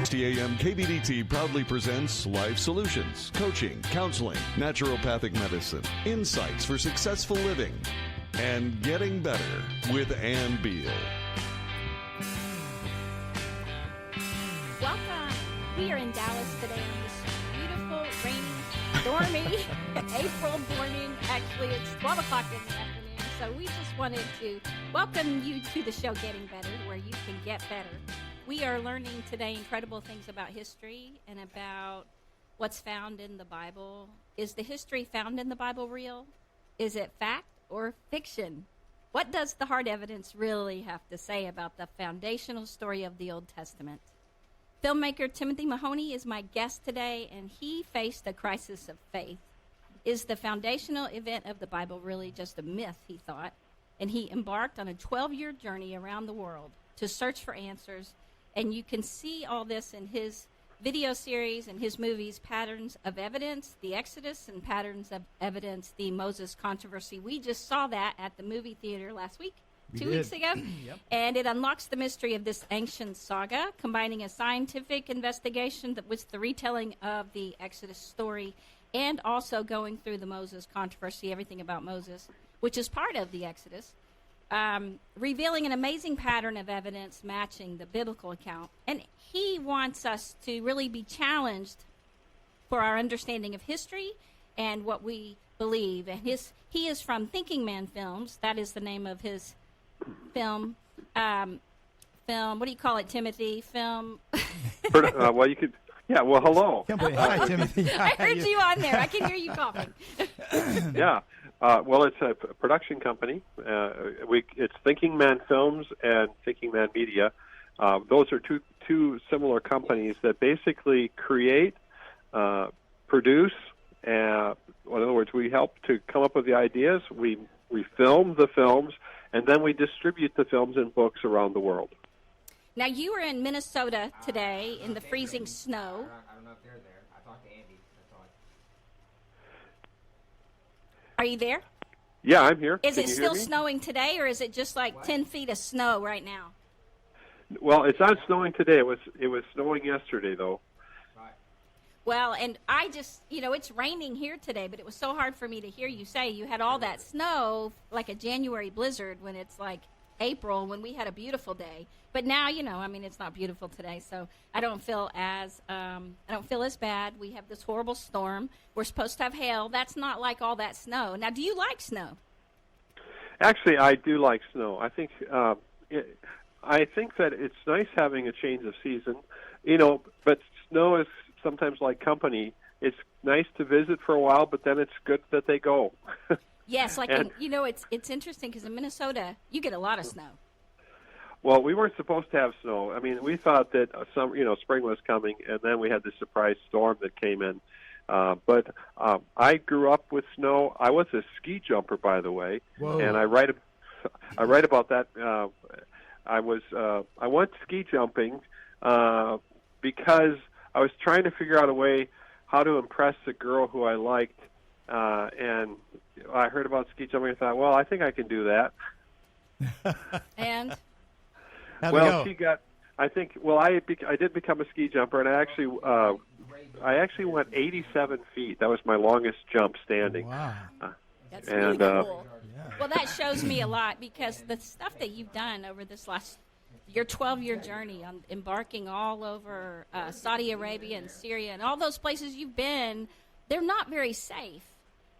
6:60 a.m. KBDT proudly presents Life Solutions, coaching, counseling, naturopathic medicine, insights for successful living, and getting better with Ann Beal. Welcome. We are in Dallas today on this beautiful, rainy, stormy April morning. Actually, it's 12 o'clock in the afternoon. So we just wanted to welcome you to the show Getting Better, where you can get better. We are learning today incredible things about history and about what's found in the Bible. Is the history found in the Bible real? Is it fact or fiction? What does the hard evidence really have to say about the foundational story of the Old Testament? Filmmaker Timothy Mahoney is my guest today, and he faced a crisis of faith. Is the foundational event of the Bible really just a myth, he thought? And he embarked on a 12-year journey around the world to search for answers. And you can see all this in his video series and his movies, Patterns of Evidence, The Exodus, and Patterns of Evidence, The Moses Controversy. We just saw that at the movie theater last week. Two weeks ago. Yep. And it unlocks the mystery of this ancient saga, combining a scientific investigation with the retelling of the Exodus story, and also going through the Moses controversy, everything about Moses, which is part of the Exodus, revealing an amazing pattern of evidence matching the biblical account. And he wants us to really be challenged for our understanding of history and what we believe. And he is from Thinking Man Films. That is the name of his film. What do you call it, Timothy? Film. Well, you could. Yeah, well, hello. Hi, Timothy. I heard you on there. I can hear you coughing. Yeah. Well, it's a production company. It's Thinking Man Films and Thinking Man Media. Those are two similar companies that basically create, produce, in other words, we help to come up with the ideas. We film the films, and then we distribute the films in books around the world. Now, you were in Minnesota today in the freezing snow. I don't know if they're there. I talked to Andy. That's all. Are you there? Yeah, I'm here. Is Can it you still hear me? snowing today, or is it just like 10 feet of snow right now? Well, it's not snowing today. It was snowing yesterday, though. Well, and I just, it's raining here today, but it was so hard for me to hear you say you had all that snow, like a January blizzard when it's like April, when we had a beautiful day. But now, it's not beautiful today, so I don't feel as bad. We have this horrible storm. We're supposed to have hail. That's not like all that snow. Now, do you like snow? Actually, I do like snow. I think that it's nice having a change of season, but snow is sometimes like company. It's nice to visit for a while, but then it's good that they go. Yes, it's interesting because in Minnesota, you get a lot of snow. Well, we weren't supposed to have snow. I mean, we thought that spring was coming, and then we had this surprise storm that came in. But I grew up with snow. I was a ski jumper, by the way. Whoa. And I write about that. I went ski jumping because I was trying to figure out a way how to impress the girl who I liked, and I heard about ski jumping and thought, well, I think I can do that. And? Well, she got. I think. Well, I did become a ski jumper, and I actually went 87 feet. That was my longest jump standing. Wow. That's really cool. Well, that shows me a lot because the stuff that you've done over your 12-year journey on embarking all over Saudi Arabia and Syria and all those places you've been, they're not very safe.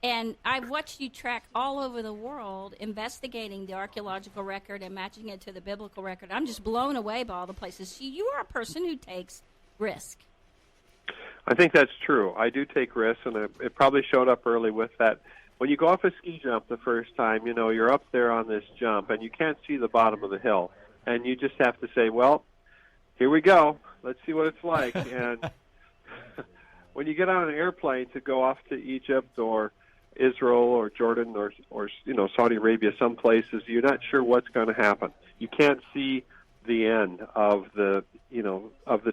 And I've watched you track all over the world investigating the archaeological record and matching it to the biblical record. I'm just blown away by all the places. You are a person who takes risk. I think that's true. I do take risks, and it probably showed up early with that. When you go off a ski jump the first time, you're up there on this jump, and you can't see the bottom of the hill. And you just have to say, well, here we go. Let's see what it's like. And when you get on an airplane to go off to Egypt or Israel or Jordan or Saudi Arabia, some places, you're not sure what's going to happen. You can't see the end of the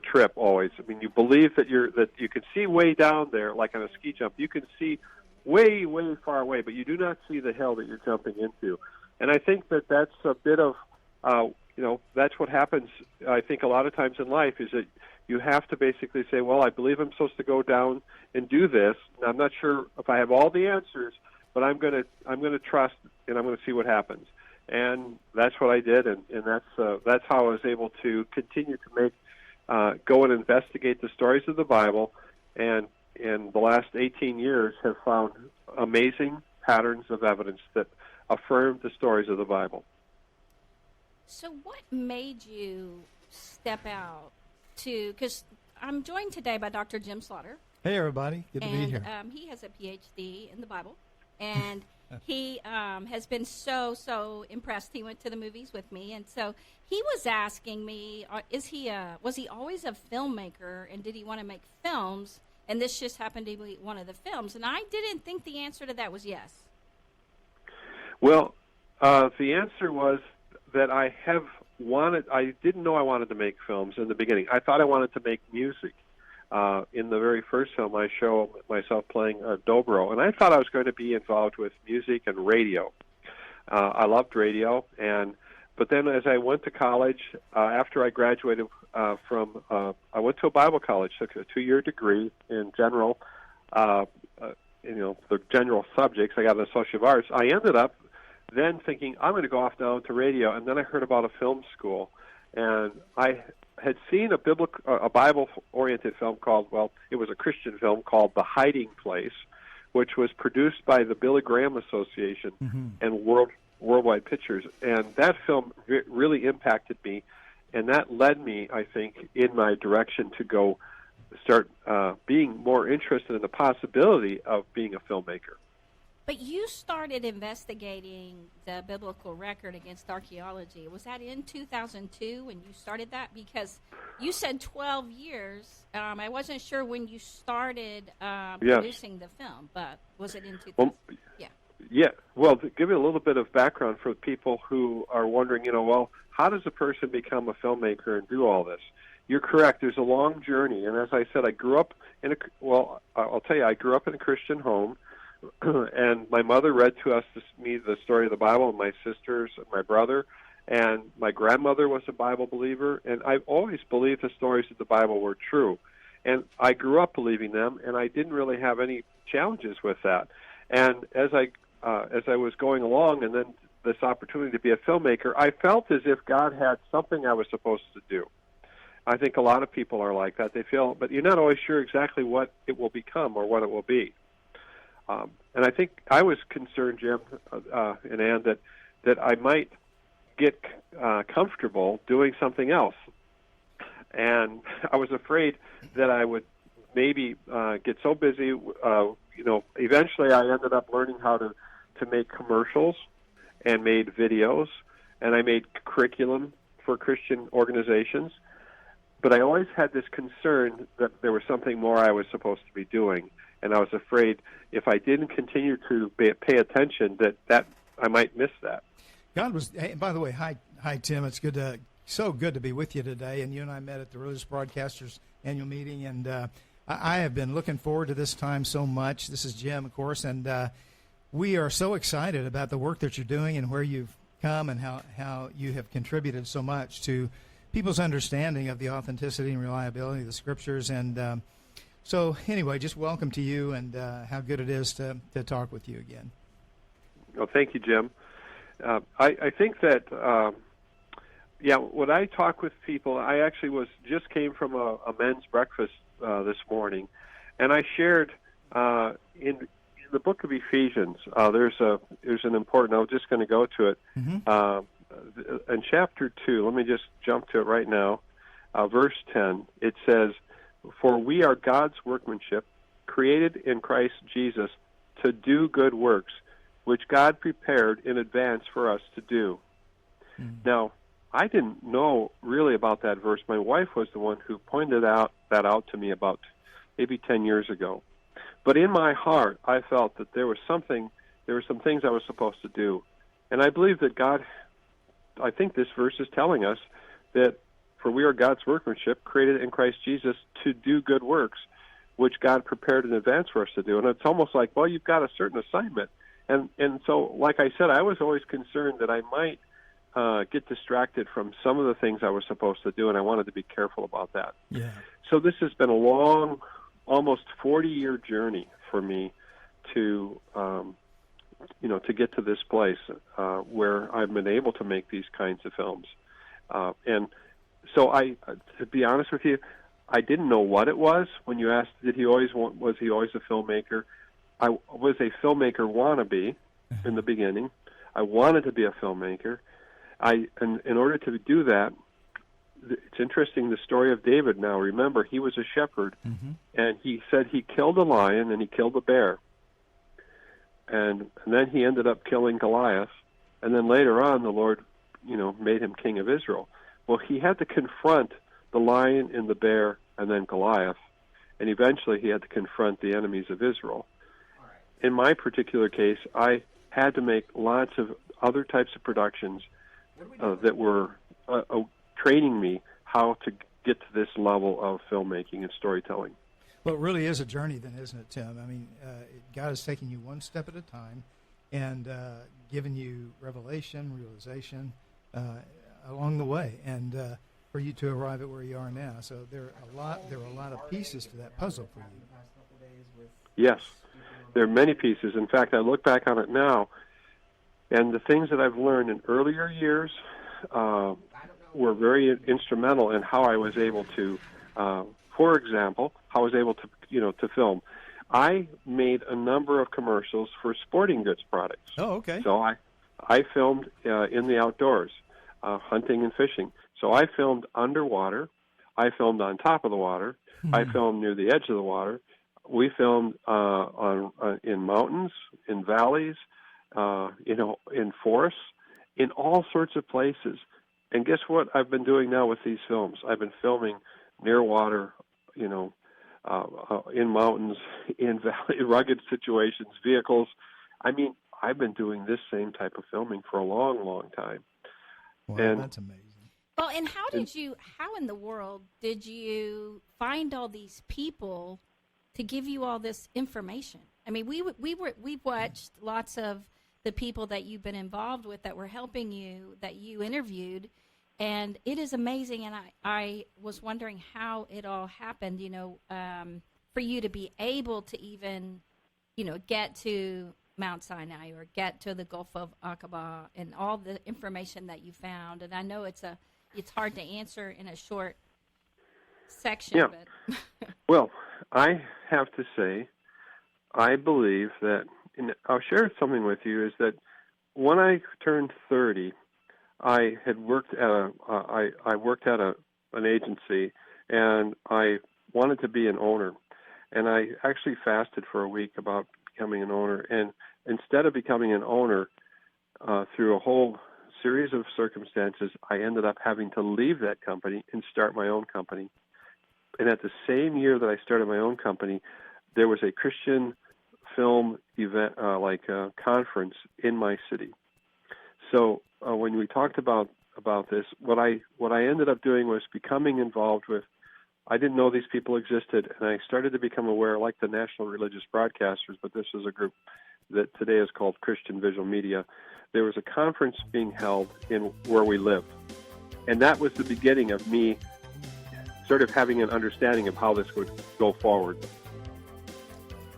trip always. I mean, you believe that you can see way down there, like on a ski jump. You can see way, way far away, but you do not see the hill that you're jumping into. And I think that that's a bit of that's what happens, I think, a lot of times in life, is that you have to basically say, well, I believe I'm supposed to go down and do this. And I'm not sure if I have all the answers, but I'm going to trust, and I'm going to see what happens. And that's what I did, and that's how I was able to continue to go and investigate the stories of the Bible, and in the last 18 years have found amazing patterns of evidence that affirm the stories of the Bible. So what made you step out because I'm joined today by Dr. Jim Slaughter. Hey, everybody. Good to be here. He has a PhD in the Bible, and he has been so impressed. He went to the movies with me, and so he was asking me, was he always a filmmaker, and did he want to make films? And this just happened to be one of the films. And I didn't think the answer to that was yes. Well, the answer was that I didn't know I wanted to make films in the beginning. I thought I wanted to make music. In the very first film, I show myself playing a dobro, and I thought I was going to be involved with music and radio. I loved radio, but then as I went to college, after I graduated I went to a Bible college, took a 2-year degree in general, the general subjects. I got an Associate of Arts. I ended up then thinking, I'm going to go off now to radio, and then I heard about a film school, and I had seen a Bible-oriented film it was a Christian film called The Hiding Place, which was produced by the Billy Graham Association and Worldwide Pictures. And that film really impacted me, and that led me, I think, in my direction to go start being more interested in the possibility of being a filmmaker. But you started investigating the biblical record against archaeology. Was that in 2002 when you started that? Because you said 12 years. I wasn't sure when you started producing the film, but was it in 2000? Well, yeah. Well, to give you a little bit of background for people who are wondering, how does a person become a filmmaker and do all this? You're correct. There's a long journey. And as I said, I grew up in I grew up in a Christian home. And my mother read to me the story of the Bible, and my sisters and my brother, and my grandmother was a Bible believer, and I've always believed the stories of the Bible were true. And I grew up believing them, and I didn't really have any challenges with that. And as I was going along, and then this opportunity to be a filmmaker, I felt as if God had something I was supposed to do. I think a lot of people are like that. They feel, but you're not always sure exactly what it will become or what it will be. And I think I was concerned, Jim and Ann, that I might get comfortable doing something else. And I was afraid that I would maybe get so busy. Eventually I ended up learning how to make commercials and made videos, and I made curriculum for Christian organizations. But I always had this concern that there was something more I was supposed to be doing. And I was afraid if I didn't continue to pay attention that I might miss that. God was. Hey, by the way, hi Tim. It's so good to be with you today. And you and I met at the Religious Broadcasters annual meeting, and I have been looking forward to this time so much. This is Jim, of course, and we are so excited about the work that you're doing and where you've come and how you have contributed so much to people's understanding of the authenticity and reliability of the Scriptures. And so anyway, just welcome to you, and how good it is to talk with you again. Well, thank you, Jim. I think that, when I talk with people, I actually just came from a men's breakfast this morning, and I shared in the book of Ephesians, there's an important, I'm just going to go to it, in chapter 2, let me just jump to it right now, verse 10, it says, "For we are God's workmanship, created in Christ Jesus to do good works, which God prepared in advance for us to do." Now, I didn't know really about that verse. My wife was the one who pointed that out to me about maybe 10 years ago. But in my heart, I felt that there were some things I was supposed to do. And I believe that I think this verse is telling us that for we are God's workmanship, created in Christ Jesus to do good works, which God prepared in advance for us to do. And it's almost like, well, you've got a certain assignment. And so, like I said, I was always concerned that I might get distracted from some of the things I was supposed to do, and I wanted to be careful about that. Yeah. So this has been a long, almost 40-year journey for me to, to get to this place where I've been able to make these kinds of films. And so to be honest with you, I didn't know what it was. When you asked, was he always a filmmaker? I was a filmmaker wannabe in the beginning. I wanted to be a filmmaker. And in order to do that, it's interesting, the story of David now. Remember, he was a shepherd, and he said he killed a lion and he killed a bear. And then he ended up killing Goliath. And then later on, the Lord, made him king of Israel. Well, he had to confront the lion and the bear and then Goliath. And eventually he had to confront the enemies of Israel. In my particular case, I had to make lots of other types of productions that were training me how to get to this level of filmmaking and storytelling. Well, it really is a journey then, isn't it, Tim? I mean, God is taking you one step at a time and giving you realization along the way, and for you to arrive at where you are now. So there are a lot of pieces to that puzzle for you. Yes, there are many pieces. In fact, I look back on it now, and the things that I've learned in earlier years were very instrumental in how I was able to, for example, how I was able to film. I made a number of commercials for sporting goods products. Oh, okay. So I filmed in the outdoors, hunting and fishing. So I filmed underwater. I filmed on top of the water. I filmed near the edge of the water. We filmed in mountains, in valleys, in forests, in all sorts of places. And guess what I've been doing now with these films? I've been filming near water, in mountains, in rugged situations, vehicles. I mean, I've been doing this same type of filming for a long, long time. Wow, and that's amazing. Well, and how in the world did you find all these people to give you all this information? I mean, we've watched lots of the people that you've been involved with that were helping you, that you interviewed, and it is amazing. And I was wondering how it all happened, for you to be able to even, get to Mount Sinai or get to the Gulf of Aqaba and all the information that you found. And I know it's hard to answer in a short section. Yeah. But Well, I have to say, I believe that, and I'll share something with you, is that when I turned 30, I had worked at an agency, and I wanted to be an owner. And I actually fasted for a week about becoming an owner. And instead of becoming an owner, through a whole series of circumstances, I ended up having to leave that company and start my own company. And at the same year that I started my own company, there was a Christian film event, conference in my city. So when we talked about this, what I ended up doing was becoming involved with. I didn't know these people existed, and I started to become aware, like the National Religious Broadcasters, but this is a group that today is called Christian Visual Media. There was a conference being held in where we lived, and that was the beginning of me sort of having an understanding of how this would go forward.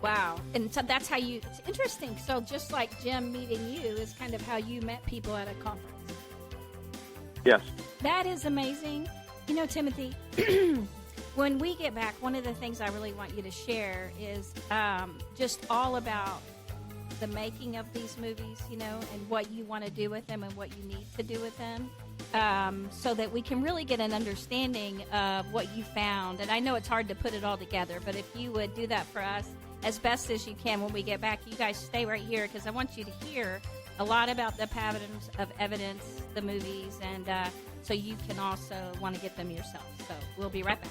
wow. And so that's how it's interesting. So just like Jim meeting you is kind of how you met people at a conference. Yes. That is amazing. Timothy, when we get back, one of the things I really want you to share is just all about the making of these movies, and what you want to do with them and what you need to do with them, so that we can really get an understanding of what you found. And I know it's hard to put it all together, but if you would do that for us as best as you can when we get back, you guys stay right here because I want you to hear a lot about the patterns of evidence, the movies, and so you can also want to get them yourself. So we'll be right back.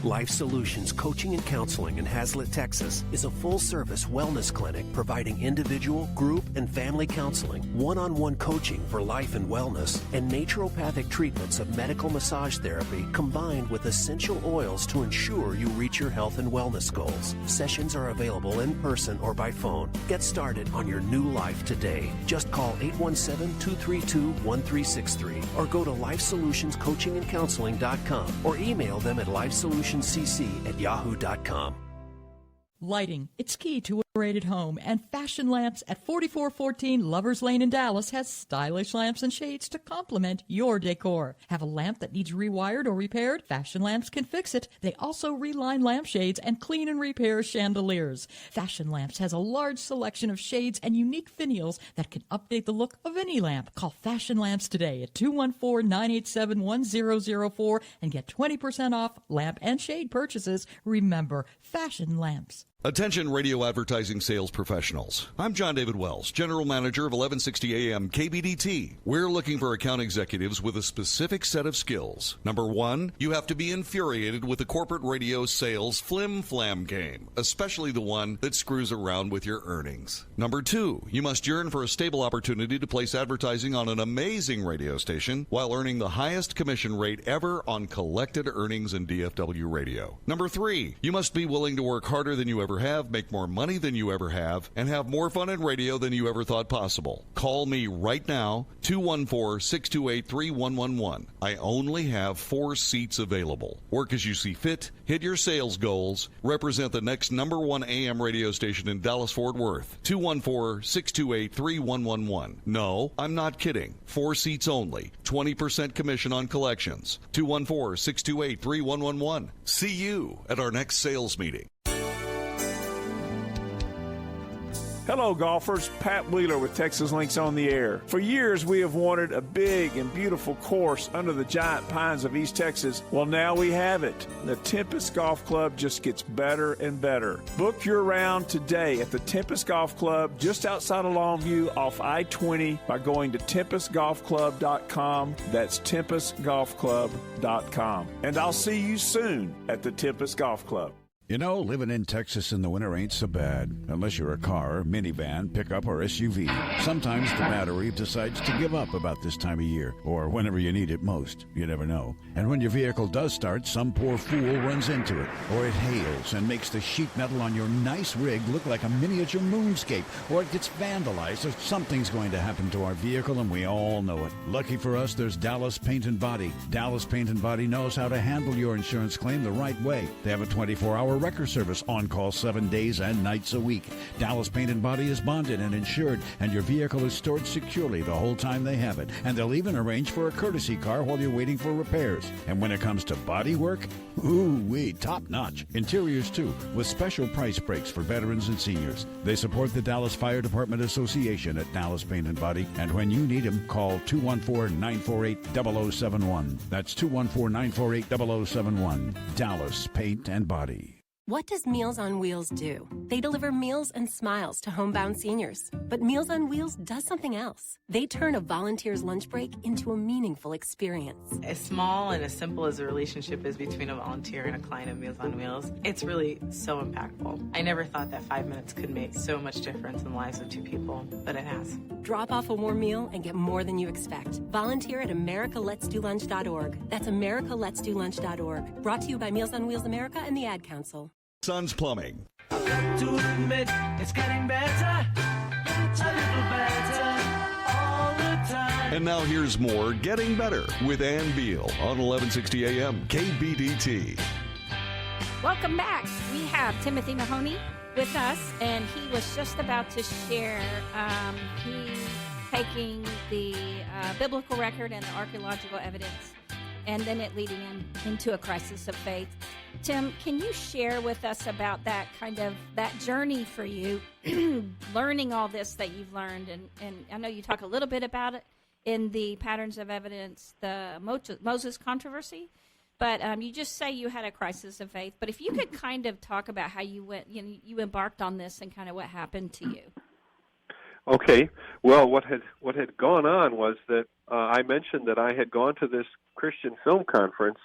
Life Solutions Coaching and Counseling in Hazlet, Texas is a full-service wellness clinic providing individual, group, and family counseling, one-on-one coaching for life and wellness, and naturopathic treatments of medical massage therapy combined with essential oils to ensure you reach your health and wellness goals. Sessions are available in person or by phone. Get started on your new life today. Just call 817-232-1363 or go to LifeSolutionsCoachingandCounseling.com or email them at lifesolutionscc@yahoo.com. Lighting. It's key to a rated home, and Fashion Lamps at 4414 Lovers Lane in Dallas has stylish lamps and shades to complement your decor. Have a lamp that needs rewired or repaired? Fashion Lamps can fix it. They also reline lampshades and clean and repair chandeliers. Fashion Lamps has a large selection of shades and unique finials that can update the look of any lamp. Call Fashion Lamps today at 214-987-1004 and get 20% off lamp and shade purchases. Remember, Fashion Lamps. Attention radio advertising sales professionals. I'm John David Wells, General Manager of 1160 AM KBDT. We're looking for account executives with a specific set of skills. Number one, you have to be infuriated with the corporate radio sales flim-flam game, especially the one that screws around with your earnings. Number two, you must yearn for a stable opportunity to place advertising on an amazing radio station while earning the highest commission rate ever on collected earnings in DFW radio. Number three, you must be willing to work harder than you ever have, make more money than you ever have, and have more fun in radio than you ever thought possible. Call me right now, 214-628-3111. I only have 4 seats available. Work as you see fit, hit your sales goals, represent the next number 1 AM radio station in Dallas-Fort Worth. 214-628-3111. No, I'm not kidding. 4 seats only. 20% commission on collections. 214-628-3111. See you at our next sales meeting. Hello, golfers. Pat Wheeler with Texas Links on the Air. For years, we have wanted a big and beautiful course under the giant pines of East Texas. Well, now we have it. The Tempest Golf Club just gets better and better. Book your round today at the Tempest Golf Club just outside of Longview off I-20 by going to TempestGolfClub.com. That's TempestGolfClub.com. And I'll see you soon at the Tempest Golf Club. You know, living in Texas in the winter ain't so bad, unless you're a car, minivan, pickup, or SUV. Sometimes the battery decides to give up about this time of year, or whenever you need it most. You never know. And when your vehicle does start, some poor fool runs into it, or it hails and makes the sheet metal on your nice rig look like a miniature moonscape, or it gets vandalized, or something's going to happen to our vehicle, and we all know it. Lucky for us, there's Dallas Paint and Body. Dallas Paint and Body knows how to handle your insurance claim the right way. They have a 24-hour wrecker service, on call 7 days and nights a week. Dallas Paint and Body is bonded and insured, and your vehicle is stored securely the whole time they have it. And they'll even arrange for a courtesy car while you're waiting for repairs. And when it comes to body work, ooh-wee, top-notch. Interiors, too, with special price breaks for veterans and seniors. They support the Dallas Fire Department Association at Dallas Paint and Body. And when you need them, call 214-948-0071. That's 214-948-0071. Dallas Paint and Body. What does Meals on Wheels do? They deliver meals and smiles to homebound seniors. But Meals on Wheels does something else. They turn a volunteer's lunch break into a meaningful experience. As small and as simple as a relationship is between a volunteer and a client of Meals on Wheels, it's really so impactful. I never thought that 5 minutes could make so much difference in the lives of 2 people, but it has. Drop off a warm meal and get more than you expect. Volunteer at AmericaLet'sDoLunch.org. That's AmericaLet'sDoLunch.org. Brought to you by Meals on Wheels America and the Ad Council. Sons Plumbing. I've got to admit, it's getting better, a little better all the time. And now here's more Getting Better with Ann Beal on 1160 AM KBDT. Welcome back. We have Timothy Mahoney with us, and he was just about to share. He's taking the biblical record and the archaeological evidence, and then it leading him into a crisis of faith. Tim, can you share with us about that journey for you, learning all this that you've learned? And I know you talk a little bit about it in the Patterns of Evidence, the Moses controversy, but you just say you had a crisis of faith. But if you could kind of talk about how you went, you embarked on this and kind of what happened to you. Okay. Well, what had gone on was that I mentioned that I had gone to this Christian film conference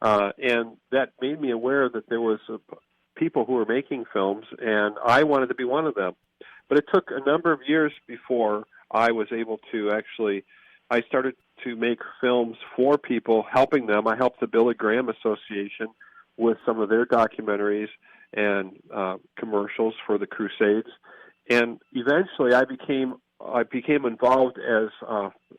And that made me aware that there was people who were making films, and I wanted to be one of them. But it took a number of years before I was able to actually, I started to make films for people, helping them. I helped the Billy Graham Association with some of their documentaries and commercials for the Crusades. And eventually I became involved as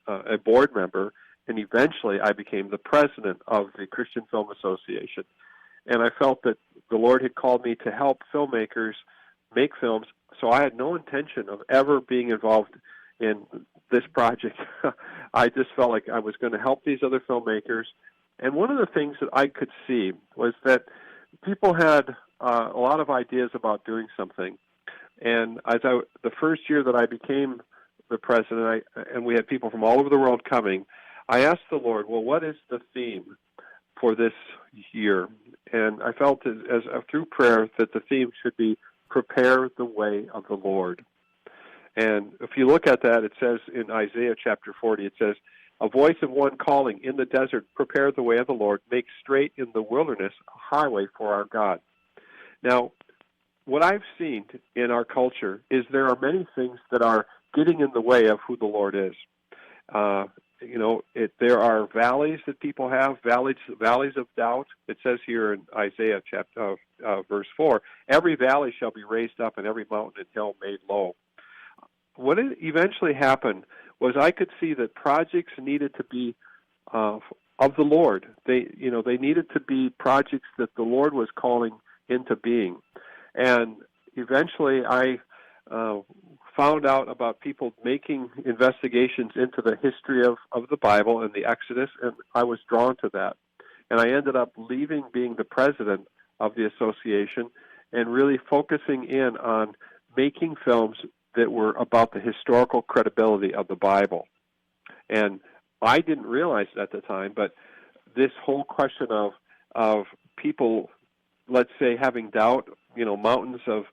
a board member, and eventually I became the president of the Christian Film Association. And I felt that the Lord had called me to help filmmakers make films, so I had no intention of ever being involved in this project. I just felt like I was going to help these other filmmakers. And one of the things that I could see was that people had a lot of ideas about doing something. And the first year that I became the president, and we had people from all over the world coming, I asked the Lord, well, what is the theme for this year? And I felt as through prayer that the theme should be prepare the way of the Lord. And if you look at that, it says in Isaiah chapter 40, it says, a voice of one calling in the desert, prepare the way of the Lord, make straight in the wilderness a highway for our God. Now, what I've seen in our culture is there are many things that are getting in the way of who the Lord is. There are valleys that people have, valleys of doubt. It says here in Isaiah chapter verse 4, every valley shall be raised up and every mountain and hill made low. What eventually happened was I could see that projects needed to be of the Lord. They needed to be projects that the Lord was calling into being. And eventually I found out about people making investigations into the history of the Bible and the Exodus, and I was drawn to that. And I ended up leaving being the president of the association and really focusing in on making films that were about the historical credibility of the Bible. And I didn't realize it at the time, but this whole question of people, let's say, having doubt, mountains of,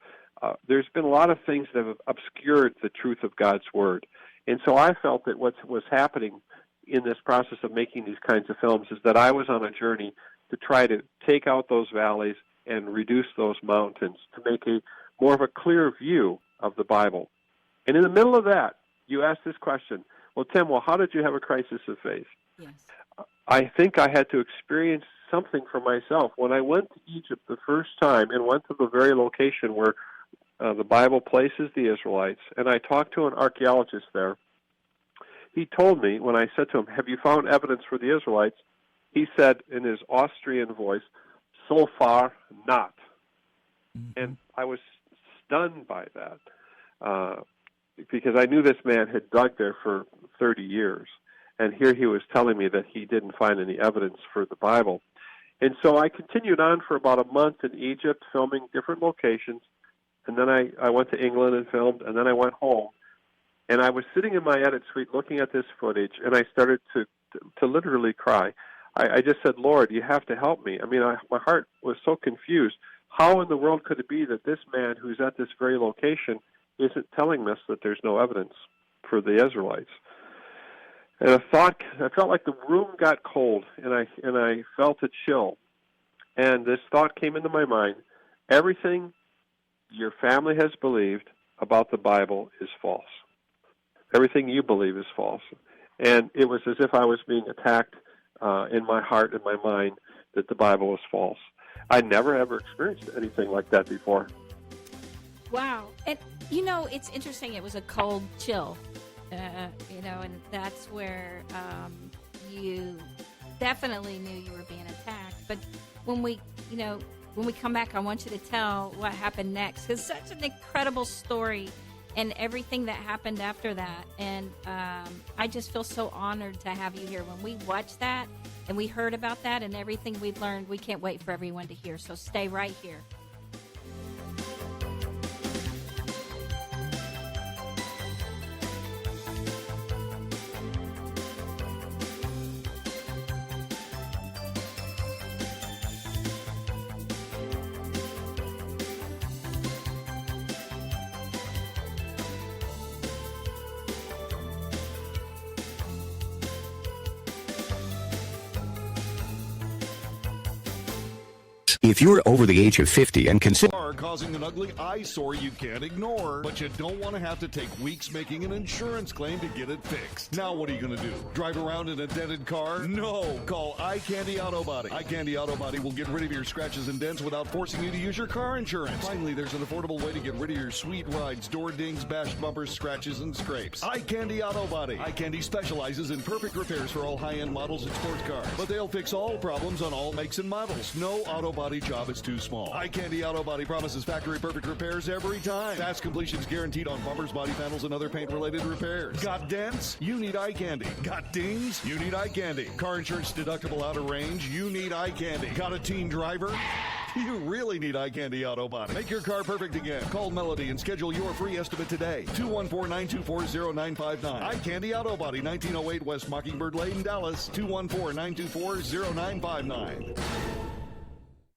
there's been a lot of things that have obscured the truth of God's Word. And so I felt that what was happening in this process of making these kinds of films is that I was on a journey to try to take out those valleys and reduce those mountains to make more of a clear view of the Bible. And in the middle of that, you asked this question, well, Tim, how did you have a crisis of faith? Yes. I think I had to experience something for myself. When I went to Egypt the first time and went to the very location where the Bible places the Israelites, and I talked to an archaeologist there, he told me, when I said to him, have you found evidence for the Israelites? He said in his Austrian voice, so far, not. Mm-hmm. And I was stunned by that because I knew this man had dug there for 30 years. And here he was telling me that he didn't find any evidence for the Bible. And so I continued on for about a month in Egypt, filming different locations. And then I went to England and filmed, and then I went home. And I was sitting in my edit suite looking at this footage, and I started to literally cry. I just said, Lord, you have to help me. I mean, my heart was so confused. How in the world could it be that this man who's at this very location isn't telling us that there's no evidence for the Israelites? And I felt like the room got cold, and I felt a chill. And this thought came into my mind: everything your family has believed about the Bible is false. Everything you believe is false. And it was as if I was being attacked in my heart and my mind that the Bible was false. I never ever experienced anything like that before. Wow. And, it's interesting. It was a cold chill, and that's where you definitely knew you were being attacked. But when we come back, I want you to tell what happened next, because such an incredible story and everything that happened after that. And I just feel so honored to have you here. When we watched that and we heard about that and everything we've learned, we can't wait for everyone to hear. So stay right here. If you're over the age of 50 and consider Are causing an ugly eyesore you can't ignore, but you don't want to have to take weeks making an insurance claim to get it fixed. Now what are you going to do? Drive around in a dented car? No! Call Eye Candy Auto Body. Eye Candy Auto Body will get rid of your scratches and dents without forcing you to use your car insurance. Finally, there's an affordable way to get rid of your sweet rides, door dings, bashed bumpers, scratches, and scrapes. Eye Candy Auto Body. Eye Candy specializes in perfect repairs for all high-end models and sports cars, but they'll fix all problems on all makes and models. No auto body job is too small. Eye Candy Auto Body promises factory perfect repairs every time. Fast completion's guaranteed on bumpers, body panels, and other paint-related repairs. Got dents? You need Eye Candy. Got dings? You need Eye Candy. Car insurance deductible out of range? You need Eye Candy. Got a teen driver? You really need Eye Candy Auto Body. Make your car perfect again. Call Melody and schedule your free estimate today. 214-924-0959. Eye Candy Auto Body, 1908 West Mockingbird Lane, Dallas. 214-924-0959.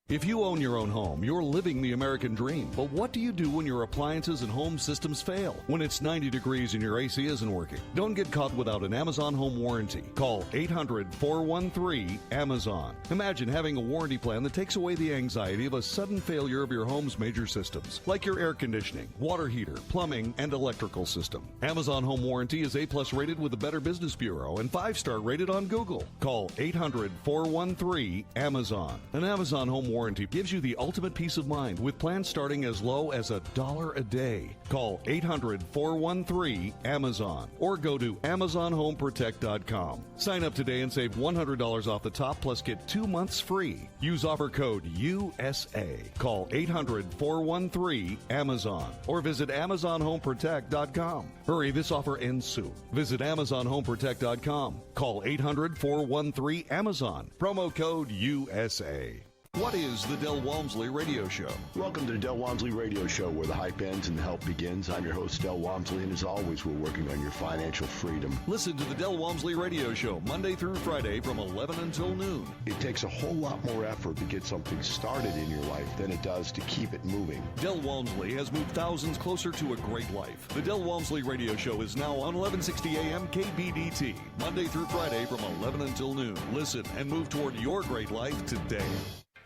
If you own your own home, you're living the American dream. But what do you do when your appliances and home systems fail? When it's 90 degrees and your AC isn't working? Don't get caught without an Amazon home warranty. Call 800-413-AMAZON. Imagine having a warranty plan that takes away the anxiety of a sudden failure of your home's major systems, like your air conditioning, water heater, plumbing, and electrical system. Amazon Home Warranty is A+ rated with the Better Business Bureau and 5-star rated on Google. Call 800-413-AMAZON. An Amazon Home Warranty gives you the ultimate peace of mind with plans starting as low as $1 a day. Call 800-413-AMAZON or go to AmazonHomeProtect.com. Sign up today and save $100 off the top plus get 2 months free. Use offer code USA. Call 800-413-AMAZON or visit AmazonHomeProtect.com. Hurry, this offer ends soon. Visit AmazonHomeProtect.com. Call 800-413-AMAZON. Promo code USA. What is the Del Walmsley Radio Show? Welcome to the Del Walmsley Radio Show, where the hype ends and the help begins. I'm your host, Del Walmsley, and as always, we're working on your financial freedom. Listen to the Del Walmsley Radio Show, Monday through Friday from 11 until noon. It takes a whole lot more effort to get something started in your life than it does to keep it moving. Del Walmsley has moved thousands closer to a great life. The Del Walmsley Radio Show is now on 1160 AM KBDT, Monday through Friday from 11 until noon. Listen and move toward your great life today.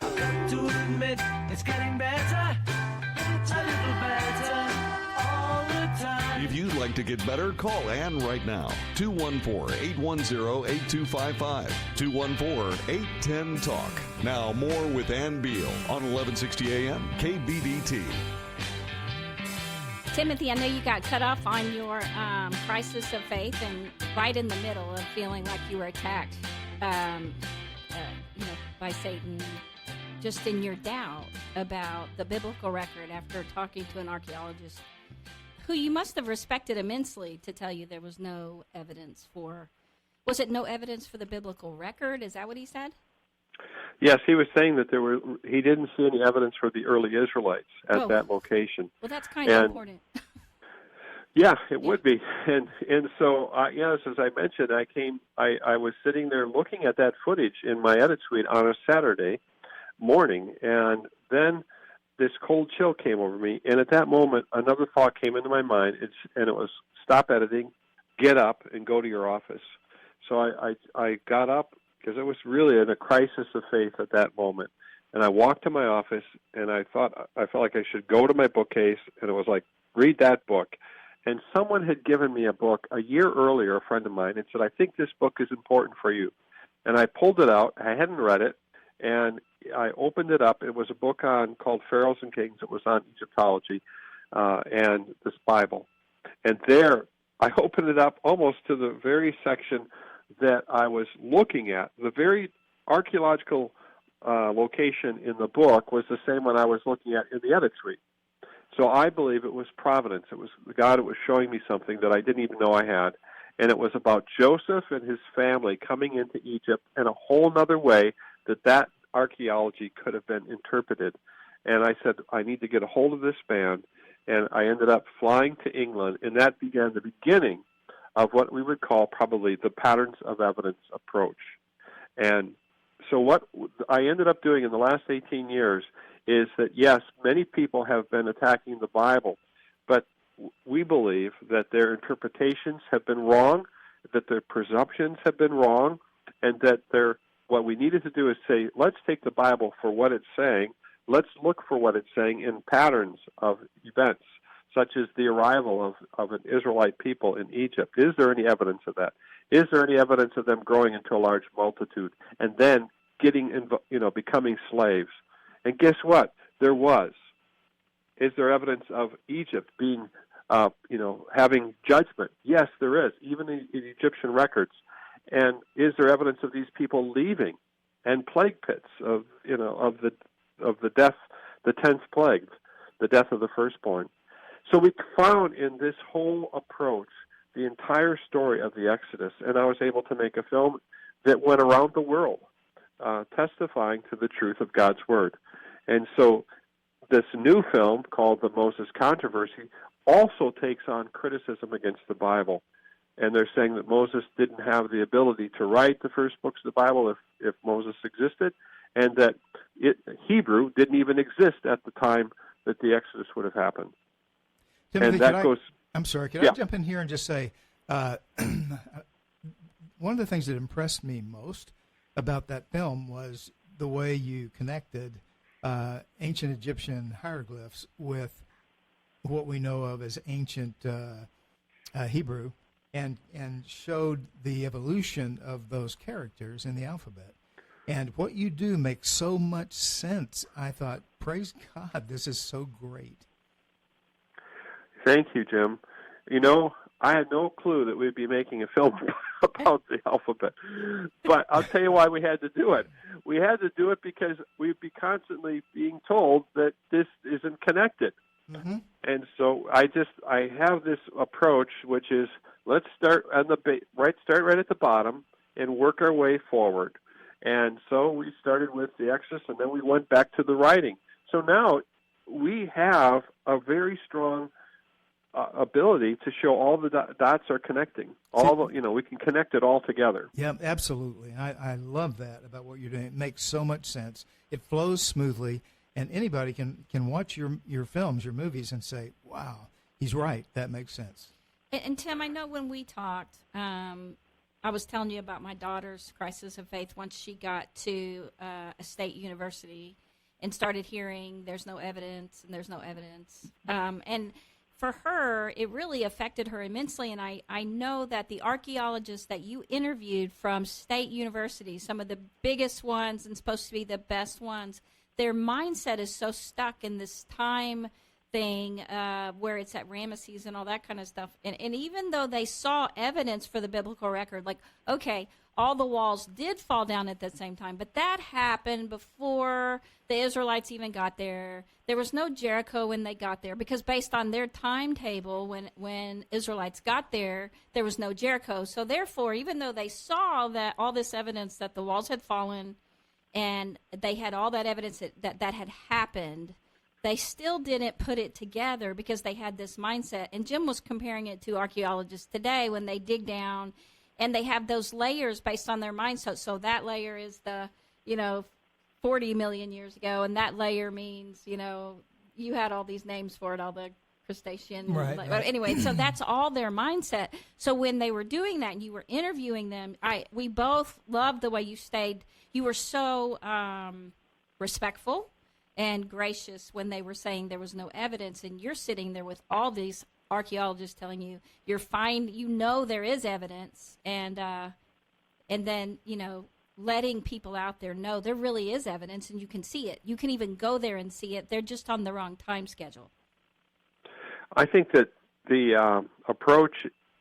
To admit it's getting better, it's a little better all the time. If you'd like to get better, call Ann right now. 214-810-8255. 214-810-TALK. Now more with Ann Beal on 1160 AM KBDT. Timothy, I know you got cut off on your crisis of faith and right in the middle of feeling like you were attacked by Satan, just in your doubt about the biblical record after talking to an archaeologist who you must have respected immensely to tell you there was no evidence for. Was it no evidence for the biblical record? Is that what he said? Yes, he was saying that he didn't see any evidence for the early Israelites at that location. Well, that's kind of important. Yeah, it would be. And so, yes, as I mentioned, I was sitting there looking at that footage in my edit suite on a Saturday morning, and then this cold chill came over me, and at that moment, another thought came into my mind, and it was, stop editing, get up, and go to your office. So I got up, because it was really in a crisis of faith at that moment, and I walked to my office, and I felt like I should go to my bookcase, and it was like, read that book. And someone had given me a book a year earlier, a friend of mine, and said, I think this book is important for you. And I pulled it out. I hadn't read it, and I opened it up. It was a book called Pharaohs and Kings. It was on Egyptology and this Bible. And there, I opened it up almost to the very section that I was looking at. The very archaeological location in the book was the same one I was looking at in the edit suite. So I believe it was providence. It was God that was showing me something that I didn't even know I had. And it was about Joseph and his family coming into Egypt in a whole other way that archaeology could have been interpreted. And I said, I need to get a hold of this man. And I ended up flying to England, and that began the beginning of what we would call probably the patterns of evidence approach. And so what I ended up doing in the last 18 years is that, yes, many people have been attacking the Bible, but we believe that their interpretations have been wrong, that their presumptions have been wrong, and that their what we needed to do is say, let's take the Bible for what it's saying. Let's look for what it's saying in patterns of events, such as the arrival of an Israelite people in Egypt. Is there any evidence of that? Is there any evidence of them growing into a large multitude and then becoming slaves? And guess what? There was. Is there evidence of Egypt being, having judgment? Yes, there is, even in Egyptian records. And is there evidence of these people leaving and plague pits of the death, the 10th plague, the death of the firstborn? So we found in this whole approach the entire story of the Exodus, and I was able to make a film that went around the world, testifying to the truth of God's Word. And so this new film called The Moses Controversy also takes on criticism against the Bible. And they're saying that Moses didn't have the ability to write the first books of the Bible if Moses existed, and that Hebrew didn't even exist at the time that the Exodus would have happened. Timothy, and that goes. I'm sorry, could Yeah. I jump in here and just say, one of the things that impressed me most about that film was the way you connected ancient Egyptian hieroglyphs with what we know of as ancient Hebrew, and showed the evolution of those characters in the alphabet. And what you do makes so much sense. I thought, praise God, this is so great. Thank you, Jim. I had no clue that we'd be making a film about the alphabet. But I'll tell you why we had to do it. We had to do it because we'd be constantly being told that this isn't connected. Mm-hmm. And so I have this approach, which is let's start on start right at the bottom and work our way forward. And so we started with the Exodus, and then we went back to the writing. So now we have a very strong ability to show all the dots are connecting. We can connect it all together. Yeah, absolutely. I love that about what you're doing. It makes so much sense. It flows smoothly, and anybody can watch your films, your movies, and say, wow, he's right. That makes sense. And Tim, I know when we talked, I was telling you about my daughter's crisis of faith once she got to a state university and started hearing there's no evidence and there's no evidence. And for her, it really affected her immensely. And I know that the archaeologists that you interviewed from state universities, some of the biggest ones and supposed to be the best ones, their mindset is so stuck in this time thing where it's at Ramesses and all that kind of stuff. And even though they saw evidence for the biblical record, like, okay, all the walls did fall down at the same time, but that happened before the Israelites even got there. There was no Jericho when they got there because based on their timetable, when Israelites got there, there was no Jericho. So therefore, even though they saw that all this evidence that the walls had fallen and they had all that evidence that had happened, they still didn't put it together because they had this mindset. And Jim was comparing it to archaeologists today when they dig down and they have those layers based on their mindset. So that layer is 40 million years ago, and that layer means, you had all these names for it, all the crustacean. Right. But anyway, so that's all their mindset. So when they were doing that and you were interviewing them, we both loved the way you stayed. You were so respectful and gracious when they were saying there was no evidence, and you're sitting there with all these archaeologists telling you you're fine, there is evidence, and then letting people out there know there really is evidence and you can see it. You can even go there and see it. They're just on the wrong time schedule. I think that the approach,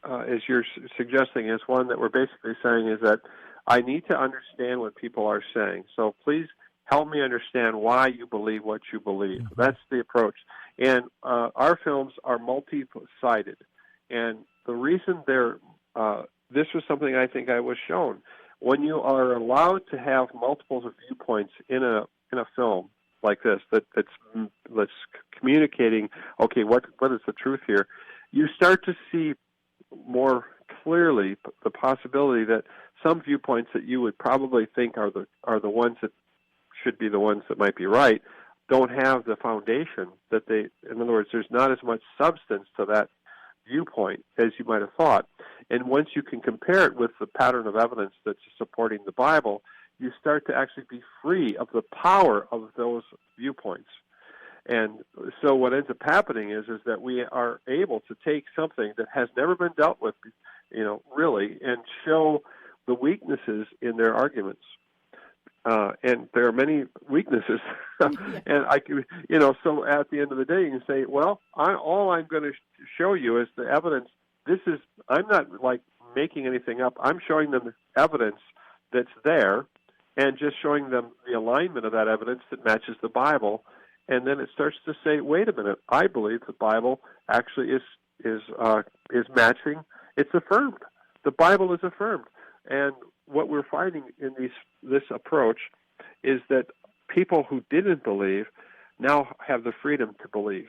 as you're suggesting, is one that we're basically saying is that I need to understand what people are saying. So please help me understand why you believe what you believe. Mm-hmm. That's the approach. And our films are multi-sided. And the reason this was something I think I was shown. When you are allowed to have multiples of viewpoints in a film like this, that's communicating, okay, what is the truth here, you start to see more clearly the possibility that some viewpoints that you would probably think are the ones that should be the ones that might be right, don't have the foundation that in other words, there's not as much substance to that viewpoint as you might have thought. And once you can compare it with the pattern of evidence that's supporting the Bible, you start to actually be free of the power of those viewpoints. And so what ends up happening is that we are able to take something that has never been dealt with, really, and show the weaknesses in their arguments. And there are many weaknesses. And so at the end of the day, you can say, well, all I'm going to show you is the evidence. I'm not like making anything up. I'm showing them evidence that's there and just showing them the alignment of that evidence that matches the Bible. And then it starts to say, wait a minute, I believe the Bible actually is matching. It's affirmed. The Bible is affirmed. And what we're finding in this approach is that people who didn't believe now have the freedom to believe.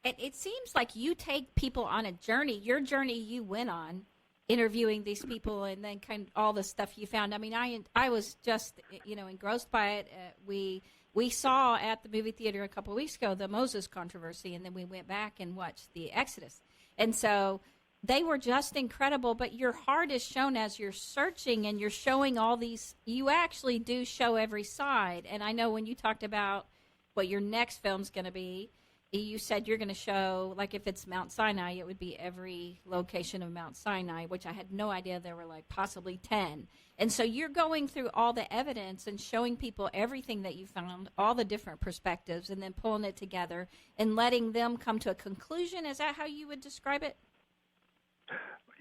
And it seems like you take people on a journey, your journey you went on, interviewing these people and then kind of all the stuff you found. I mean, I was just, engrossed by it. We saw at the movie theater a couple of weeks ago the Moses controversy, and then we went back and watched the Exodus. And so they were just incredible, but your heart is shown as you're searching and you're showing all these. You actually do show every side. And I know when you talked about what your next film's going to be, you said you're going to show, like if it's Mount Sinai, it would be every location of Mount Sinai, which I had no idea there were like possibly 10. And so you're going through all the evidence and showing people everything that you found, all the different perspectives, and then pulling it together and letting them come to a conclusion. Is that how you would describe it?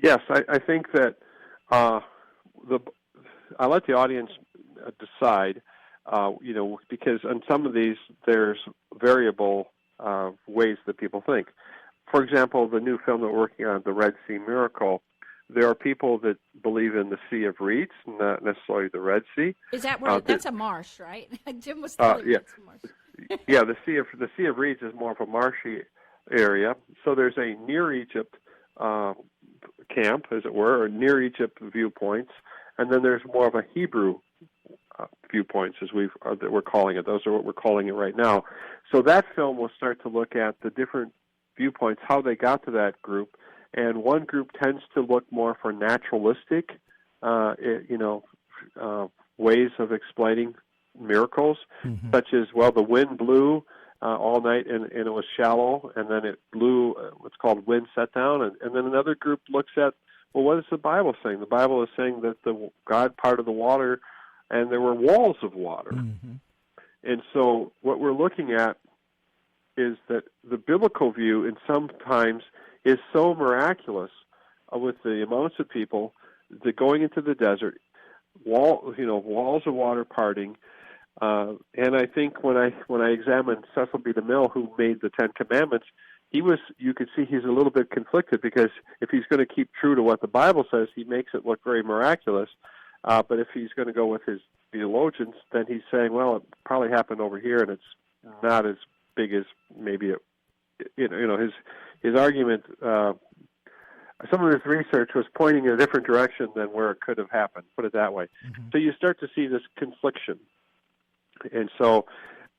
Yes, I think that I let the audience decide, because on some of these there's variable ways that people think. For example, the new film that we're working on, The Red Sea Miracle, there are people that believe in the Sea of Reeds, not necessarily the Red Sea. Is that where that's a marsh, right? Jim was telling me it's a marsh. Yeah, the Sea of Reeds is more of a marshy area. So there's a near Egypt camp, as it were, or near Egypt viewpoints, and then there's more of a Hebrew viewpoints, as that we're calling it. Those are what we're calling it right now. So that film will start to look at the different viewpoints, how they got to that group, and one group tends to look more for naturalistic, ways of explaining miracles, such as, well, the wind blew all night and it was shallow, and then it blew what's called wind set down, and then another group looks at, well, what is the Bible saying? The Bible is saying that God parted the water and there were walls of water. And so what we're looking at is that the biblical view in sometimes is so miraculous with the amounts of people that going into the desert, walls of water parting. And I think when I examined Cecil B. DeMille, who made the Ten Commandments, you could see he's a little bit conflicted, because if he's going to keep true to what the Bible says, he makes it look very miraculous. But if he's going to go with his theologians, then he's saying, well, it probably happened over here, and it's not as big as maybe his argument. Some of his research was pointing in a different direction than where it could have happened. Put it that way. So you start to see this confliction, and so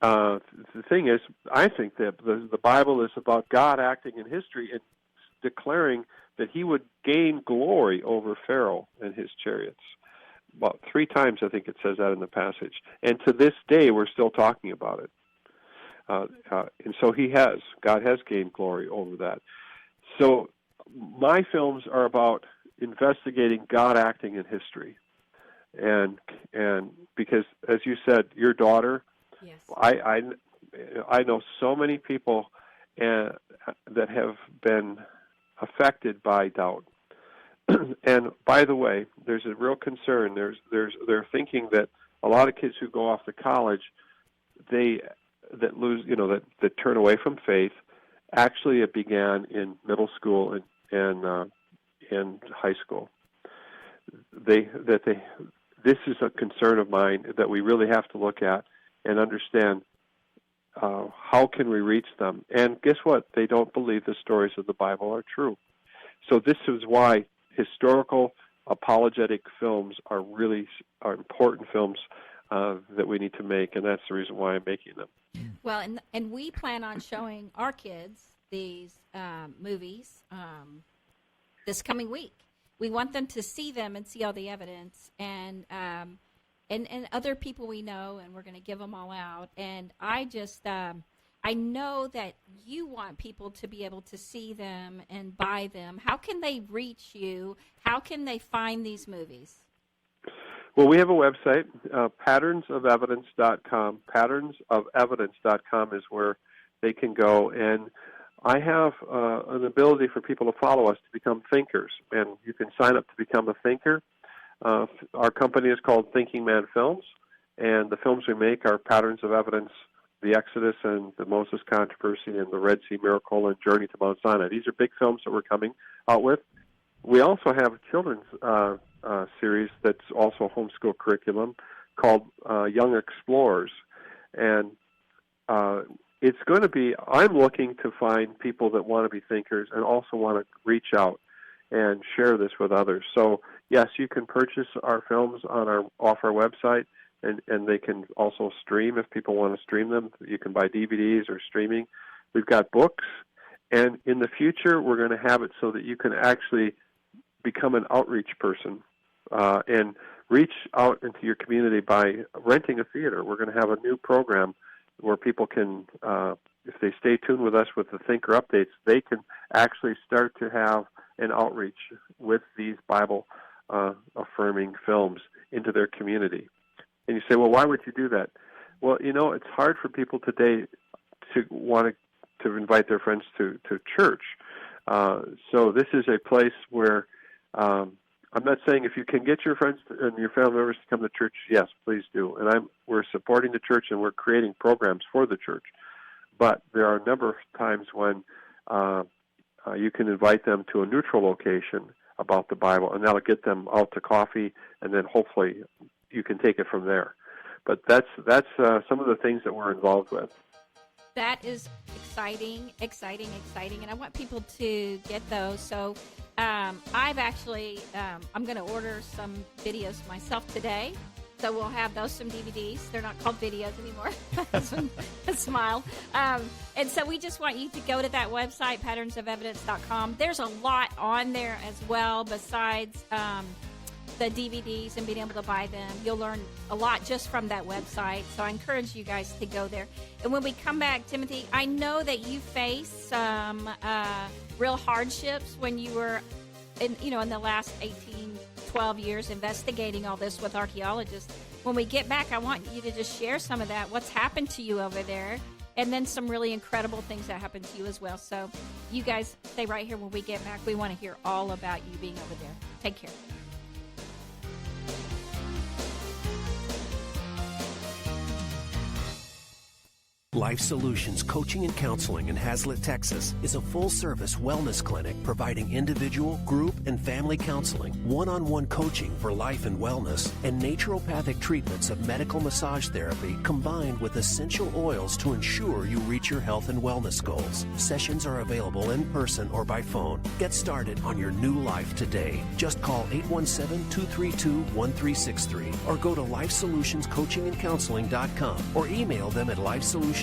the thing is, I think that the Bible is about God acting in history and declaring that He would gain glory over Pharaoh and his chariots. About 3 times, I think it says that in the passage. And to this day, we're still talking about it. And so God has gained glory over that. So my films are about investigating God acting in history. And because, as you said, your daughter, yes. I know so many people that have been affected by doubt. And by the way, there's a real concern. They're thinking that a lot of kids who go off to college, that turn away from faith, actually it began in middle school and high school. This is a concern of mine that we really have to look at and understand. How can we reach them? And guess what? They don't believe the stories of the Bible are true. So this is why historical apologetic films are important films that we need to make, and that's the reason why I'm making them. Well, and we plan on showing our kids these movies this coming week. we want them to see them and see all the evidence, and other people we know, and we're going to give them all out. And I just, I know that you want people to be able to see them and buy them. How can they reach you? How can they find these movies? Well, we have a website, patternsofevidence.com. Patternsofevidence.com is where they can go. And I have an ability for people to follow us to become thinkers. And you can sign up to become a thinker. Our company is called Thinking Man Films. And the films we make are Patterns of Evidence, The Exodus and the Moses Controversy, and the Red Sea Miracle, and Journey to Mount Sinai. These are big films that we're coming out with. We also have a children's series that's also a homeschool curriculum called Young Explorers. And it's going to be, I'm looking to find people that want to be thinkers and also want to reach out and share this with others. So, yes, you can purchase our films off our website, and they can also stream if people want to stream them. You can buy DVDs or streaming. We've got books, and in the future we're going to have it so that you can actually become an outreach person and reach out into your community by renting a theater. We're going to have a new program where people can, if they stay tuned with us with the Thinker Updates, they can actually start to have an outreach with these Bible-affirming films into their community. And you say, well, why would you do that? Well, it's hard for people today to want to invite their friends to church. So this is a place where I'm not saying if you can get your friends and your family members to come to church, yes, please do. And we're supporting the church and we're creating programs for the church. But there are a number of times when you can invite them to a neutral location about the Bible, and that'll get them out to coffee, and then hopefully you can take it from there. But that's some of the things that we're involved with. That is exciting, and I want people to get those. So I've actually, I'm going to order some videos myself today. So we'll have those, some DVDs. They're not called videos anymore. Smile. And so we just want you to go to that website, patternsofevidence.com. There's a lot on there as well besides the DVDs and being able to buy them. You'll learn a lot just from that website. So I encourage you guys to go there. And when we come back, Timothy, I know that you faced some real hardships when you were in the last 12 years investigating all this with archaeologists. When we get back, I want you to just share some of that, what's happened to you over there, and then some really incredible things that happened to you as well. So you guys stay right here. When we get back, we want to hear all about you being over there. Take care. Life Solutions Coaching and Counseling in Hazlet, Texas is a full-service wellness clinic providing individual, group, and family counseling, one-on-one coaching for life and wellness, and naturopathic treatments of medical massage therapy combined with essential oils to ensure you reach your health and wellness goals. Sessions are available in person or by phone. Get started on your new life today. Just call 817-232-1363 or go to LifeSolutionsCoachingandCounseling.com or email them at lifesolutioncc@yahoo.com.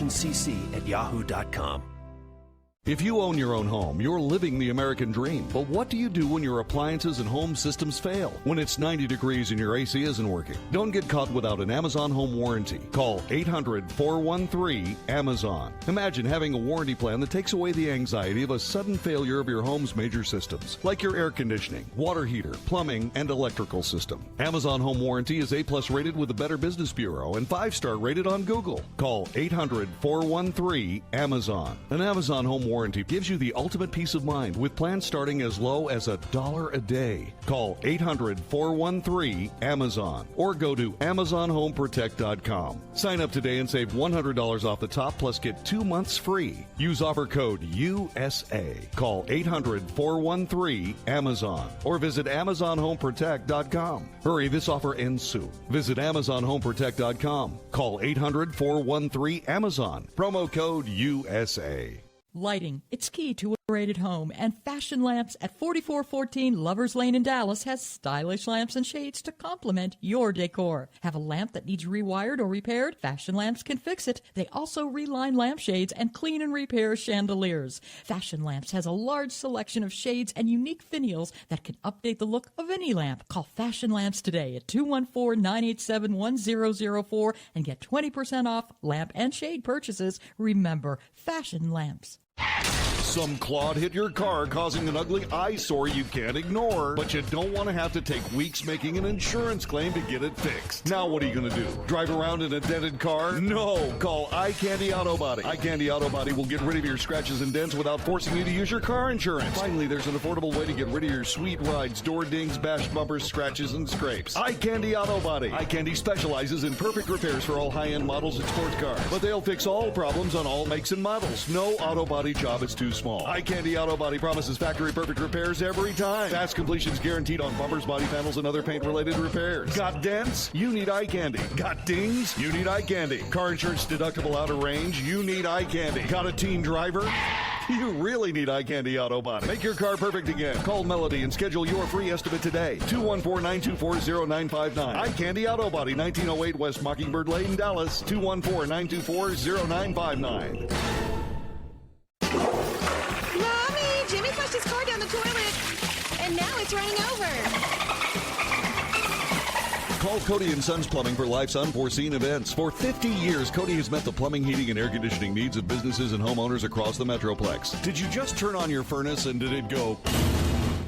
If you own your own home, you're living the American dream. But what do you do when your appliances and home systems fail? When it's 90 degrees and your AC isn't working? Don't get caught without an Amazon home warranty. Call 800-413-AMAZON. Imagine having a warranty plan that takes away the anxiety of a sudden failure of your home's major systems, like your air conditioning, water heater, plumbing, and electrical system. Amazon Home Warranty is A+ rated with the Better Business Bureau and 5-star rated on Google. Call 800-413-AMAZON. An Amazon Home Warranty gives you the ultimate peace of mind with plans starting as low as $1 a day. Call 800-413-AMAZON or go to AmazonHomeProtect.com. Sign up today and save $100 off the top plus get 2 months free. Use offer code USA. Call 800-413-AMAZON or visit AmazonHomeProtect.com. Hurry, this offer ends soon. Visit AmazonHomeProtect.com. Call 800-413-AMAZON. Promo code USA. Lighting. It's key to Rated home and Fashion Lamps at 4414 Lovers Lane in Dallas has stylish lamps and shades to complement your decor. Have a lamp that needs rewired or repaired? Fashion Lamps can fix it. They also reline lampshades and clean and repair chandeliers. Fashion Lamps has a large selection of shades and unique finials that can update the look of any lamp. Call Fashion Lamps today at 214-987-1004 and get 20% off lamp and shade purchases. Remember, Fashion Lamps. Some clod hit your car, causing an ugly eyesore you can't ignore, but you don't want to have to take weeks making an insurance claim to get it fixed. Now what are you going to do? Drive around in a dented car? No! Call Eye Candy Auto Body. Eye Candy Auto Body will get rid of your scratches and dents without forcing you to use your car insurance. Finally, there's an affordable way to get rid of your sweet rides, door dings, bashed bumpers, scratches, and scrapes. Eye Candy Auto Body. Eye Candy specializes in perfect repairs for all high-end models and sports cars, but they'll fix all problems on all makes and models. No auto body job is too small. Eye Candy Auto Body promises factory perfect repairs every time. Fast completion's guaranteed on bumpers, body panels, and other paint-related repairs. Got dents? You need Eye Candy. Got dings? You need Eye Candy. Car insurance deductible out of range? You need Eye Candy. Got a teen driver? You really need Eye Candy Auto Body. Make your car perfect again. Call Melody and schedule your free estimate today. 214-924-0959. Eye Candy Auto Body, 1908 West Mockingbird Lane, Dallas. 214-924-0959. Mommy, Jimmy flushed his car down the toilet, and now it's running over. Call Cody & Sons Plumbing for life's unforeseen events. For 50 years, Cody has met the plumbing, heating, and air conditioning needs of businesses and homeowners across the Metroplex. Did you just turn on your furnace and did it go...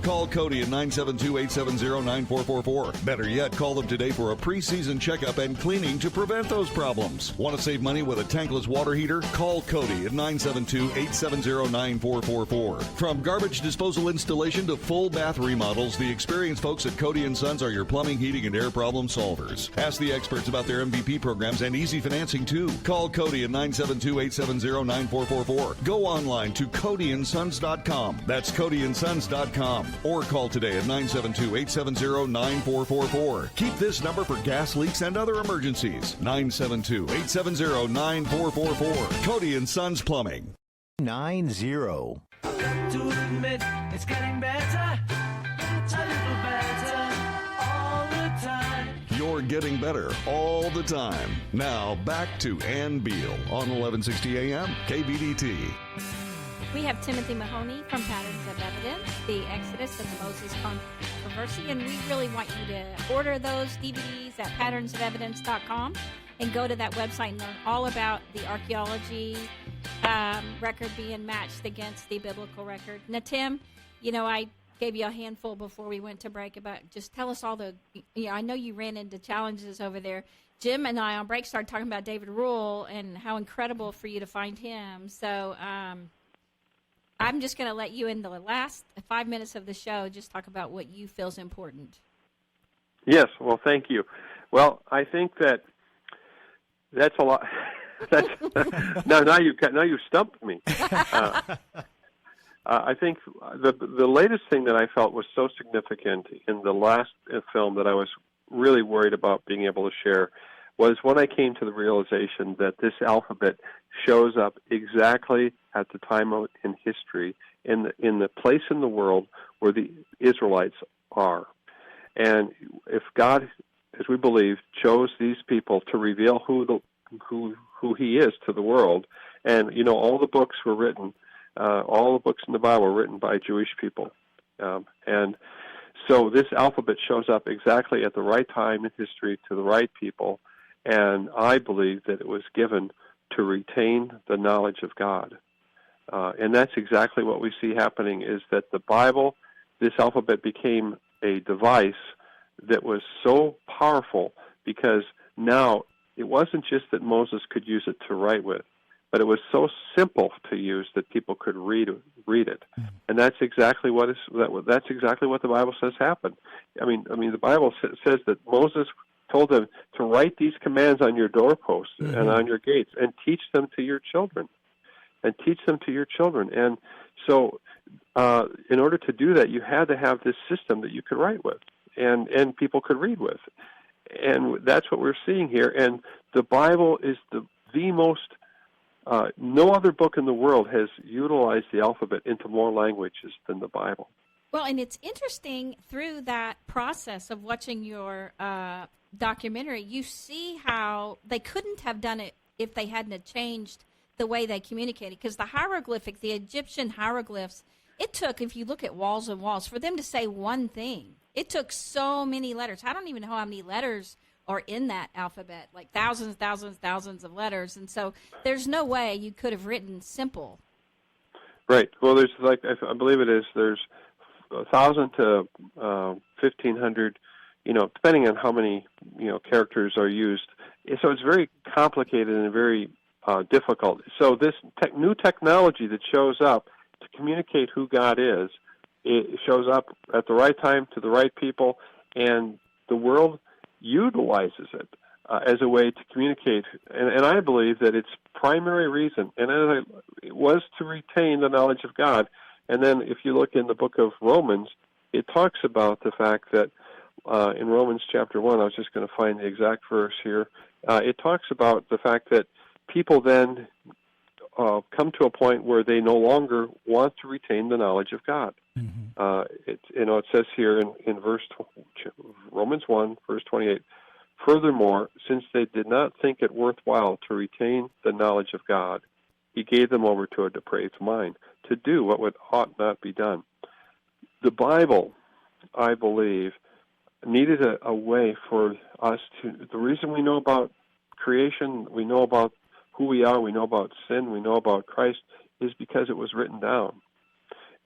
Call Cody at 972-870-9444. Better yet, call them today for a pre-season checkup and cleaning to prevent those problems. Want to save money with a tankless water heater? Call Cody at 972-870-9444. From garbage disposal installation to full bath remodels, the experienced folks at Cody & Sons are your plumbing, heating, and air problem solvers. Ask the experts about their MVP programs and easy financing, too. Call Cody at 972-870-9444. Go online to CodyandSons.com. That's CodyandSons.com. Or call today at 972-870-9444. Keep this number for gas leaks and other emergencies. 972-870-9444. Cody & Sons Plumbing. 90. To admit it's getting better, a little better all the time. You're getting better all the time. Now back to Ann Beal on 1160 AM KBDT. We have Timothy Mahoney from Patterns of Evidence, the Exodus and the Moses Controversy, and we really want you to order those DVDs at patternsofevidence.com and go to that website and learn all about the archaeology record being matched against the biblical record. Now, Tim, you know, I gave you a handful before we went to break about just tell us all the, I know you ran into challenges over there. Jim and I on break started talking about David Rule and how incredible for you to find him. So, I'm just going to let you in the last 5 minutes of the show just talk about what you feel is important. Yes, well, thank you. Well, I think that's a lot. That's now you stumped me. I think the latest thing that I felt was so significant in the last film that I was really worried about being able to share was when I came to the realization that this alphabet shows up exactly at the time in history in the place in the world where the Israelites are. And if God, as we believe, chose these people to reveal who he is to the world, and all the books were written, all the books in the Bible were written by Jewish people, and so this alphabet shows up exactly at the right time in history to the right people. And I believe that it was given to retain the knowledge of God. And that's exactly what we see happening, is that the Bible, this alphabet became a device that was so powerful because now it wasn't just that Moses could use it to write with, but it was so simple to use that people could read it. And that's exactly what the Bible says happened. I mean the Bible says that Moses told them to write these commands on your doorposts and on your gates and teach them to your children. And so in order to do that, you had to have this system that you could write with and people could read with. And that's what we're seeing here. And the Bible is the most No other book in the world has utilized the alphabet into more languages than the Bible. Well, and it's interesting through that process of watching your documentary, you see how they couldn't have done it if they hadn't have changed the way they communicated. Because the hieroglyphics, the Egyptian hieroglyphs, it took, if you look at walls and walls, for them to say one thing, it took so many letters. I don't even know how many letters are in that alphabet, like thousands of letters. And so there's no way you could have written simple. Right. Well, there's I believe it is, there's 1,000 to 1,500, depending on how many, characters are used. So it's very complicated and very difficult. So this new technology that shows up to communicate who God is, it shows up at the right time to the right people, and the world utilizes it as a way to communicate. And I believe that its primary reason, it was to retain the knowledge of God. And then if you look in the book of Romans, it talks about the fact that in Romans chapter 1, I was just going to find the exact verse here, it talks about the fact that people then come to a point where they no longer want to retain the knowledge of God. It says here in Romans 1, verse 28, furthermore, since they did not think it worthwhile to retain the knowledge of God, he gave them over to a depraved mind to do what ought not be done. The Bible, I believe, needed a way for us to, the reason we know about creation, we know about who we are, we know about sin, we know about Christ, is because it was written down.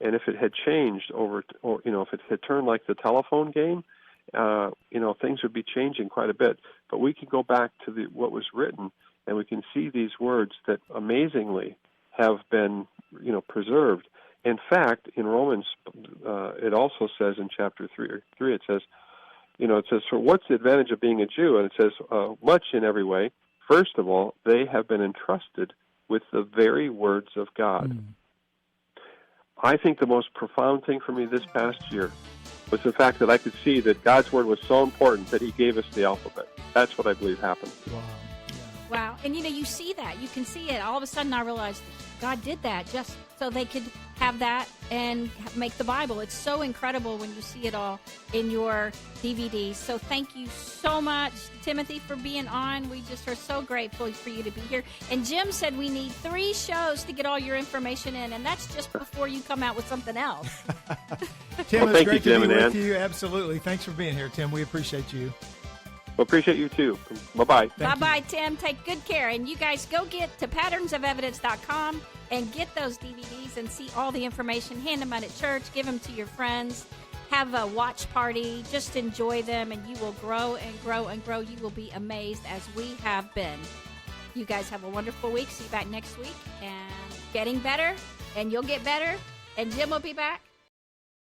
And if it had changed if it had turned like the telephone game, things would be changing quite a bit. But we can go back to what was written, and we can see these words that amazingly have been, preserved. In fact, in Romans, it also says in chapter 3, it says, so what's the advantage of being a Jew? And it says, much in every way. First of all, they have been entrusted with the very words of God. I think the most profound thing for me this past year was the fact that I could see that God's Word was so important that He gave us the alphabet. That's what I believe happened. Wow. And, you see that. You can see it. All of a sudden I realized God did that just so they could have that and make the Bible. It's so incredible when you see it all in your DVDs. So thank you so much, Timothy, for being on. We just are so grateful for you to be here. And Jim said we need 3 shows to get all your information in, and that's just before you come out with something else. Tim, it's great to be with you. Absolutely. Thanks for being here, Tim. We appreciate you. Well, appreciate you, too. Bye-bye. Bye-bye, Tim. Take good care. And you guys go get to patternsofevidence.com and get those DVDs and see all the information. Hand them out at church. Give them to your friends. Have a watch party. Just enjoy them, and you will grow and grow and grow. You will be amazed as we have been. You guys have a wonderful week. See you back next week. And getting better, and you'll get better, and Jim will be back.